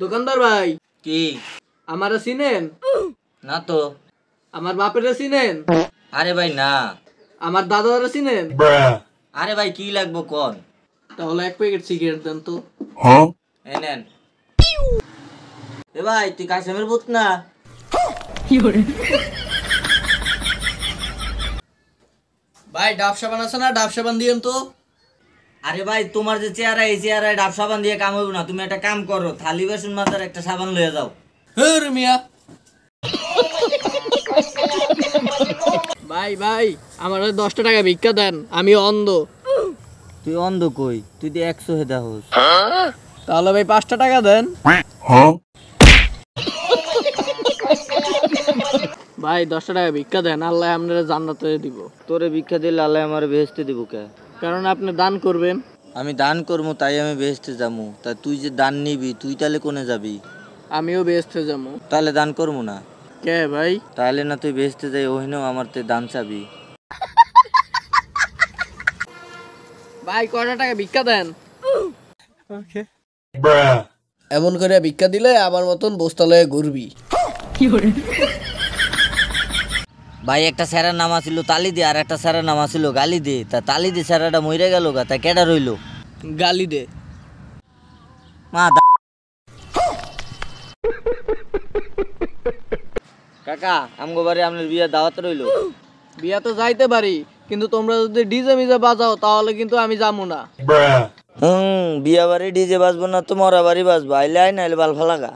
দোকানদার ভাই কি আমারে চিনেন? না তো। আমার বাপেরে চিনেন? আরে ভাই না। আমার দাদারে চিনেন? আরে ভাই কি লাগবো কোন? তাহলে এক প্যাকেট সিগারেট দেন তো। এই নেন। এ ভাই তুই কাশেমের পুত না? ভাই ডাব সাবান আছে না? ডাব সাবান দিয়েন তো। আরে ভাই তোমার যে চেহারা, এই চেহারায় ডাব সাবান দিয়ে কাম হইব না। তুমি একটা কাম করো, থালি বাসন মাজার একটা সাবান লয়ে যাও। হের মিয়া। ভাই ভাই আমার 10টা টাকা ভিক্ষা দেন, আমি অন্ধ। তুই অন্ধ কই? তুই তো 100 হেদা হোস। তাহলে ভাই 5টা টাকা দেন। ভাই 10টা টাকা ভিক্ষা দেন, আল্লাহ আপনারা জান্নাতে দিব। তোরে ভিক্ষা দিলে আল্লাহ আমার বেহেশতে দিব কে? কারণ আপনি দান করবেন। আমি দান করবো তাই আমি বেহেশতে যাবো। তা তুই যে দান নিবি তুই তাহলে কোনে যাবি? আমিও বেহেশতে যাবো। তাহলে দান করবো না। কে ভাই? তাহলে না তুই বেহেশতে যাই ওহিনেও আমার তে দান চাবি। ভাই কয়টা টাকা ভিক্ষা দেন। এমন করে ভিক্ষা দিলে আমার মতন বস্তা লয়ে ঘুরবি। ভাই একটা স্যারের নাম আছিল তালি দে, আর একটা স্যারের নাম আছিল গালি দে। তা তালি দে স্যারটা মইরা গেল গা, তা কেডা রইলো? গালি দে। মা কাকা আমগো বাড়ি আপনার বিয়ে দাওয়াত রইলো। বিয়া তো যাইতে পারি, কিন্তু তোমরা যদি ডিজে মিজে বাজাও তাহলে কিন্তু আমি যাবো না। বিয়া বাড়ি ডিজে বাজবো না তো মরা বাড়ি বাজবো। আইলে আই নাইলে বাল ফালাগা।